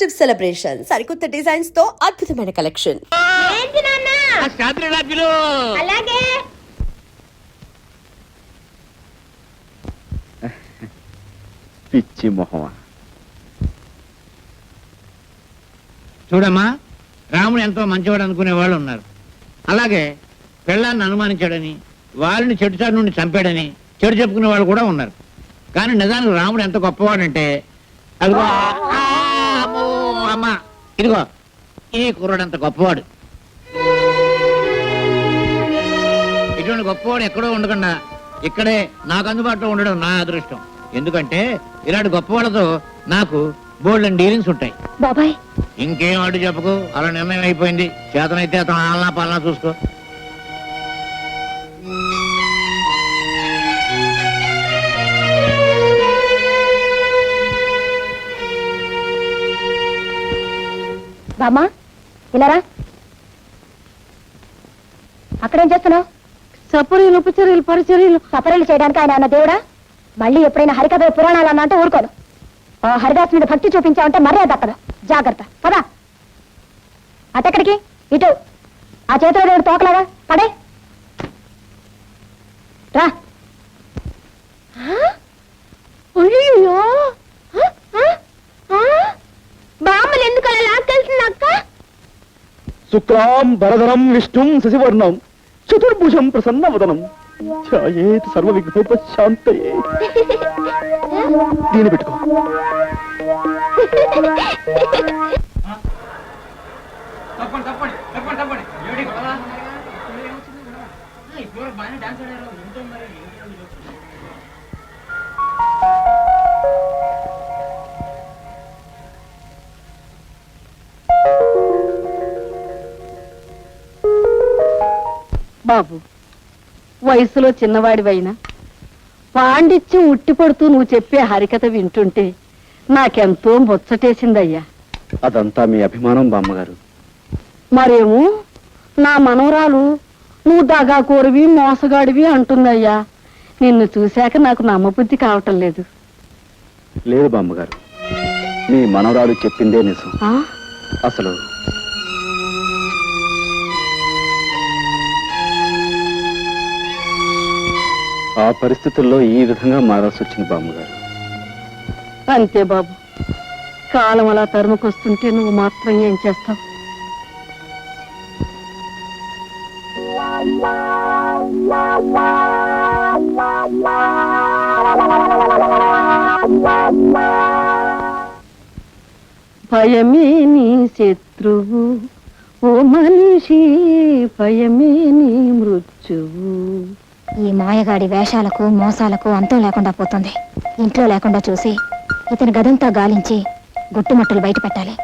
Exclusive celebration సరికొత్త designs తో అద్భుతమైన కలెక్షన్. అలాగే పిచ్చి మొహమా. చూడమ్మా, రాముడు ఎంతో మంచివాడు అనుకునే వాళ్ళు ఉన్నారు. అలాగే పెళ్ళాన్ని అనుమానించాడని, వాళ్ళని చెడుచాటు నుండి చంపాడని చెడు చెప్పుకునే వాళ్ళు కూడా ఉన్నారు. కానీ నిజానికి రాముడు ఎంత గొప్పవాడంటే, అదిగో అమ్మో అమ్మ, ఇదిగో ఈ కుర్రాడు అంత గొప్పవాడు. ఇటువంటి గొప్పవాడు ఎక్కడో ఉండకుండా ఇక్కడే నాకు అందుబాటులో ఉండడం నా అదృష్టం. ఎందుకంటే ఇలాంటి గొప్పవాళ్ళతో నాకు బోల్డెన్ డీలింగ్స్ ఉంటాయి. బాబాయ్ ఇంకేం అడ్డు చెప్పకు, అలా నిర్ణయం అయిపోయింది. చేతనైతే అతను ఆలనా పాలనా చూసుకో. బామ్మా ఇలారా. అక్కడేం చేస్తున్నావు? సపరీలు ఉపచర్యలు పరిచర్యలు. సపరీలు చేయడానికి ఆయన అన్న దేవుడా? మళ్ళీ ఎప్పుడైనా హరికథ పురాణాలు అన్నంటే ఊరుకోను. ఆ హరిదాస్ మీద భక్తి చూపించావంటే మర్యాద దక్కదు. జాగ్రత్త పదా. అటెక్కడికి? ఇటు. ఆ చేతిలో దేవుడు తోకలాగా పడే రా. అయ్యో బామ్మలు ఎందుకు అలా లాక్కెళ్తుంది అక్క? శుక్లాం వరదనం విష్ణుం శశివర్ణం చతుర్భుజం ప్రసన్నవదనం ఛాయేత్ సర్వ విఘ్నోపశాంతయే. దీని పెట్టుకో. బాబు, వయసులో చిన్నవాడివైనా పాండిత్యం ఉట్టిపడుతూ నువ్వు చెప్పే హరికథ వింటుంటే నాకెంతో ముచ్చటేసిందయ్యా. అదంతా మీ అభిమానం బామ్మగారు. మరేమో నా మనవరాలు నువ్వు దగాకోరివి మోసగాడివి అంటుందయ్యా. నిన్ను చూశాక నాకు నమ్మబుద్ధి కావటం లేదు. లేదు బామ్మగారు, మీ మనవరాలు చెప్పిందే నిజం. అసలు ఆ పరిస్థితుల్లో ఈ విధంగా మారాల్సి వచ్చింది బామ్మగారు. అంతే బాబు, కాలం అలా తరుముకొస్తుంటే నువ్వు మాత్రం ఏం చేస్తావు? భయమే నీ శత్రువు ఓ మనిషి, భయమే నీ మృత్యువు. ఈ మాయగాడి వేషాలకు మోసాలకు అంతం లేకుండా పోతుంది. ఇంట్లో లేకుండా చూసి ఇతని గదంతా గాలించి గుట్టుమట్టులు బయట పెట్టాలి.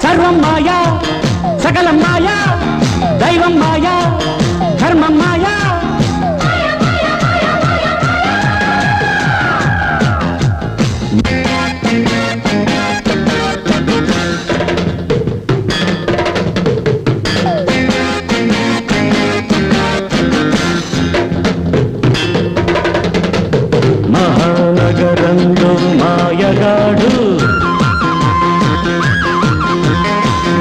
సర్వం మాయా, సకలం మాయా, దైవం మాయా, ధర్మం మాయా. మహానగరంలో మాయగాడు,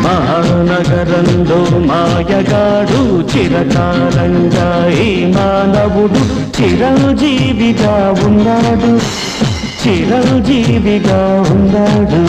మహానగరంలో మాయగాడు, చిరకాలంగా ఈ మానవుడు చిరంజీవిగా ఉన్నాడు, చిరంజీవిగా ఉన్నాడు.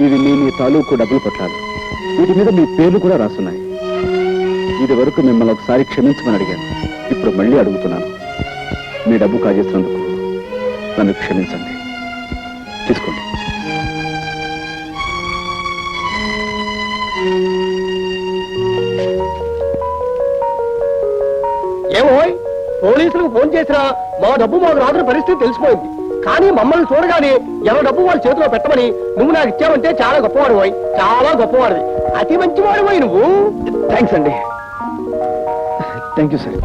ఇది మీ తాలూకు డబ్బులు పట్టాలి. వీటి మీద మీ పేర్లు కూడా రాస్తున్నాయి. ఇది వరకు మిమ్మల్ని ఒకసారి క్షమించమని అడిగాను. ఇప్పుడు మళ్ళీ అడుగుతున్నాను. మీ డబ్బు కాజేసినందుకు నన్ను క్షమించండి. తీసుకోండి. ఏమో పోలీసులకు ఫోన్ చేసినా మా డబ్బు మాకు రాత్రి పరిస్థితి తెలిసిపోయింది. కానీ మమ్మల్ని చూడగానే ఎవరి డబ్బు వాళ్ళ చేతిలో పెట్టమని నువ్వు నాకు ఇచ్చావంటే చాలా గొప్పవాడు పోయి, చాలా గొప్పవాడివి, అతి మంచివాడు పోయి నువ్వు. థ్యాంక్స్ అండి. Thank you sir.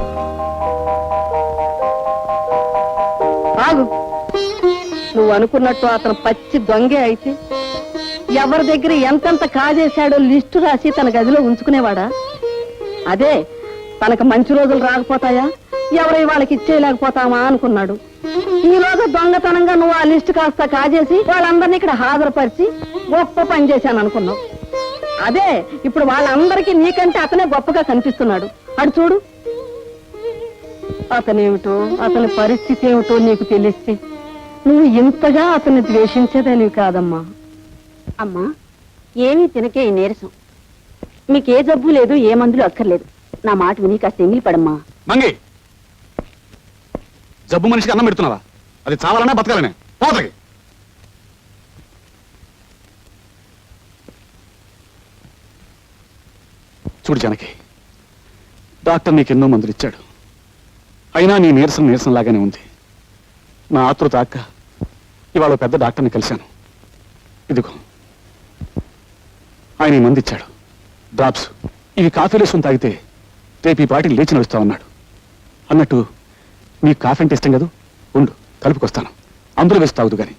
ఆగు. నువ్వు అనుకున్నట్టు అతను పచ్చి దొంగే అయితే ఎవరి దగ్గర ఎంతెంత కాజేశాడో లిస్టు రాసి తన గదిలో ఉంచుకునేవాడా? అదే తనకు మంచి రోజులు రాకపోతాయా, ఎవరై వాళ్ళకి ఇచ్చేయలేకపోతామా అనుకున్నాడు. ఈ రోజు దొంగతనంగా నువ్వు ఆ లిస్టు కాస్త కాజేసి వాళ్ళందరినీ ఇక్కడ హాజరుపరిచి గొప్ప పని చేశాను అనుకున్నావు. అదే ఇప్పుడు వాళ్ళందరికీ నీకంటే అతనే గొప్పగా కనిపిస్తున్నాడు. అటు చూడు. అతనేమిటో అతని పరిస్థితి ఏమిటో నీకు తెలిస్తే నువ్వు ఇంతగా అతన్ని ద్వేషించేదానివి కాదమ్మా. అమ్మా, ఏమీ తినకే ఈ నీరసం. మీకే జబ్బు లేదు, ఏ మందులు అక్కర్లేదు. నా మాట విని కాస్త ఎంగిలి పడమ్మా. మంగి, జబ్బు మనిషికి అన్నం పెడుతున్నావా? అది చావాలనే బతకాలనే? పోతకి చూడు జానకి, డాక్టర్ నీకెన్నో మందులు ఇచ్చాడు. అయినా నీ నీరసం లాగానే ఉంది. నా ఆతృత అక్క ఇవాళ పెద్ద డాక్టర్ని కలిశాను. ఇదిగో ఆయన ఈ మంది ఇచ్చాడు, డ్రాప్స్. ఇవి కాఫీలో వేసుకుని తాగితే రేపు ఈ పాటికి లేచి నడుస్తా ఉన్నాడు. అన్నట్టు నీకు కాఫీ అంటే ఇష్టం కదా, ఉండు కలుపుకొస్తాను. అందులో వేసి తాగుదు కానీ.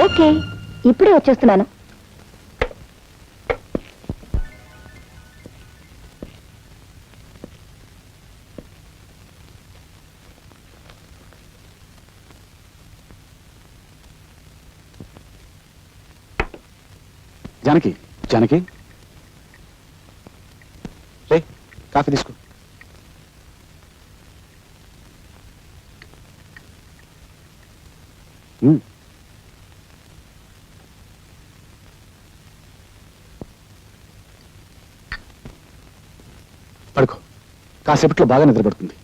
ఓకే, ఇప్పుడే వచ్చేస్తున్నాను. జానకి, జానకి రే, కాఫీ తీసుకో. పడుకో, కాసేపట్లో బాగా నిద్రపడుతుంది.